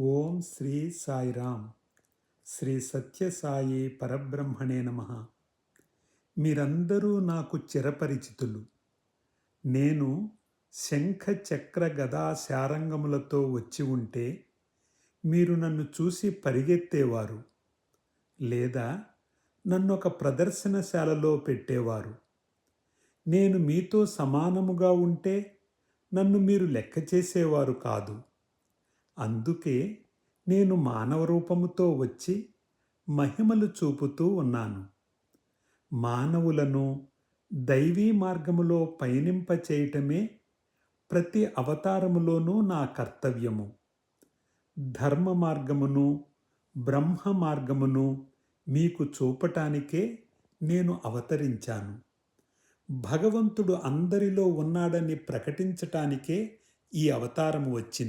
ఓం శ్రీ సాయిరామ్. శ్రీ సత్యసాయి పరబ్రహ్మణే నమః. మీరందరూ నాకు చిరపరిచితులు. నేను శంఖ చక్ర గదా శారంగములతో వచ్చి ఉంటే మీరు నన్ను చూసి పరిగెత్తేవారు, లేదా నన్ను ఒక ప్రదర్శనశాలలో పెట్టేవారు. నేను మీతో సమానముగా ఉంటే నన్ను మీరు లెక్క చేసేవారు కాదు. అందుకే నేను మానవ రూపముతో వచ్చి మహిమలు చూపుతూ ఉన్నాను. మానవులను దైవీ మార్గములో పయనింపచేయటమే ప్రతి అవతారములోనూ నా కర్తవ్యము. ధర్మ మార్గమును, బ్రహ్మ మార్గమును మీకు చూపటానికే నేను అవతరించాను. భగవంతుడు అందరిలో ఉన్నాడని ప్రకటించటానికే ఈ అవతారము వచ్చింది.